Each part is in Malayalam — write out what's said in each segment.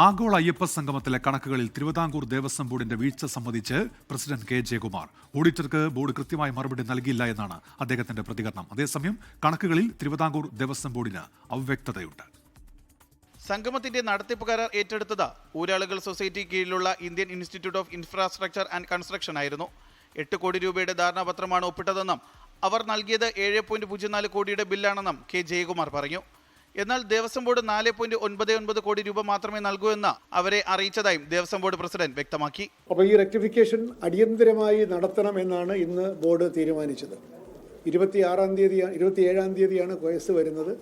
ആഗോള അയ്യപ്പ സംഗമത്തിലെ കണക്കുകളിൽ തിരുവിതാംകൂർ ദേവസ്വം ബോർഡിന്റെ വീഴ്ച സംബന്ധിച്ച് പ്രസിഡന്റ് കെ ജയകുമാർ ഓഡിറ്റർക്ക് ബോർഡ് കൃത്യമായി മറുപടി നൽകിയില്ല എന്നാണ് അദ്ദേഹത്തിന്റെ പ്രതികരണം. അതേസമയം കണക്കുകളിൽ തിരുവിതാംകൂർ ദേവസ്വം ബോർഡിന് അവ്യക്തതയുണ്ട്. സംഗമത്തിന്റെ നടത്തിപ്പ് കരാർ ഏറ്റെടുത്തത് ഊരാളുകൾ സൊസൈറ്റി കീഴിലുള്ള Indian institute of infrastructure and construction ആയിരുന്നു. 8 കോടി രൂപയുടെ ധാരണാപത്രമാണ് ഒപ്പിട്ടതെന്നും അവർ നൽകിയത് 7.04 കോടിയുടെ ബില്ലാണെന്നും കെ ജയകുമാർ പറഞ്ഞു. എന്നാൽ ദേവസ്വം ബോർഡ് 4.99 കോടി രൂപ മാത്രമേ നൽകൂ എന്ന് അവരെ അറിയിച്ചതായും ദേവസ്വം ബോർഡ് പ്രസിഡന്റ് വ്യക്തമാക്കി. അപ്പോൾ ഈ റെക്ടിഫിക്കേഷൻ അടിയന്തരമായി നടത്തണമെന്നാണ് ഇന്ന് ബോർഡ് തീരുമാനിച്ചത്. 27-ാം തീയതിയാണ് കേസ് വരുന്നത്.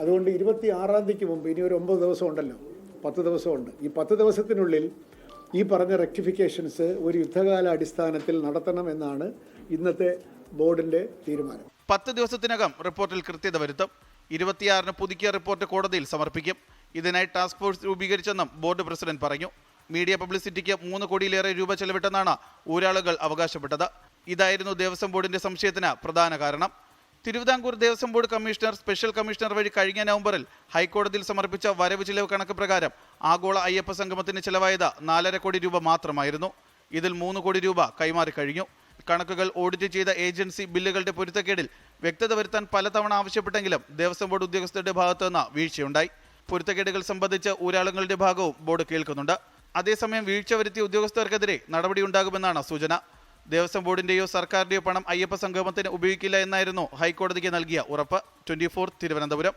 അതുകൊണ്ട് 26-ാം തീയതിക്ക് മുമ്പ് ഇനി ഒരു 9 ദിവസം ഉണ്ടല്ലോ, 10 ദിവസമുണ്ട്. ഈ 10 ദിവസത്തിനുള്ളിൽ ഈ പറഞ്ഞ റെക്ടിഫിക്കേഷൻസ് ഒരു യുദ്ധകാല അടിസ്ഥാനത്തിൽ നടത്തണമെന്നാണ് ഇന്നത്തെ ബോർഡിന്റെ തീരുമാനം. 10 ദിവസത്തിനകം റിപ്പോർട്ടിൽ കൃത്യത വരുത്തും. 26-ന് പുതുക്കിയ റിപ്പോർട്ട് കോടതിയിൽ സമർപ്പിക്കും. ഇതിനായി ടാസ്ക് ഫോഴ്സ് രൂപീകരിച്ചെന്നും ബോർഡ് പ്രസിഡന്റ് പറഞ്ഞു. മീഡിയ പബ്ലിസിറ്റിക്ക് 3 കോടിയിലേറെ രൂപ ചെലവിട്ടെന്നാണ് ഊരാളുകൾ അവകാശപ്പെട്ടത്. ഇതായിരുന്നു ദേവസ്വം ബോർഡിന്റെ സംശയത്തിന് പ്രധാന കാരണം. Thiruvithamkoor Devaswom board commissioner special commissioner വഴി കഴിഞ്ഞ നവംബറിൽ ഹൈക്കോടതിയിൽ സമർപ്പിച്ച വരവ് ചിലവ് കണക്ക് പ്രകാരം ആഗോള അയ്യപ്പ സംഗമത്തിന് ചെലവായത് 4.5 കോടി രൂപ മാത്രമായിരുന്നു. ഇതിൽ 3 കോടി രൂപ കൈമാറി കഴിഞ്ഞു. കണക്കുകൾ ഓഡിറ്റ് ചെയ്ത ഏജൻസി ബില്ലുകളുടെ പൊരുത്തക്കേടിൽ വ്യക്തത വരുത്താൻ പലതവണ ആവശ്യപ്പെട്ടെങ്കിലും ദേവസ്വം ബോർഡ് ഉദ്യോഗസ്ഥരുടെ ഭാഗത്തു നിന്ന് വീഴ്ചയുണ്ടായി. പൊരുത്തക്കേടുകൾ സംബന്ധിച്ച് ഊരാളുകളുടെ ഭാഗവും ബോർഡ് കേൾക്കുന്നുണ്ട്. അതേസമയം വീഴ്ച വരുത്തിയ ഉദ്യോഗസ്ഥർക്കെതിരെ നടപടിയുണ്ടാകുമെന്നാണ് സൂചന. ദേവസ്വം ബോർഡിന്റെയോ സർക്കാരിന്റെയോ പണം അയ്യപ്പ സംഗമത്തിന് ഉപയോഗിക്കില്ല എന്നായിരുന്നു ഹൈക്കോടതിക്ക് നൽകിയ ഉറപ്പ്. 24 തിരുവനന്തപുരം.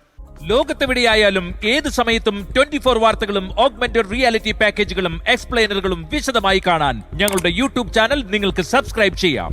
ലോകത്തെവിടെയായാലും ഏത് സമയത്തും 24 വാർത്തകളും ഓഗ്മെന്റഡ് റിയാലിറ്റി പാക്കേജുകളും എക്സ്പ്ലെയിനറുകളും വിശദമായി കാണാൻ ഞങ്ങളുടെ യൂട്യൂബ് ചാനൽ നിങ്ങൾക്ക് സബ്സ്ക്രൈബ് ചെയ്യാം.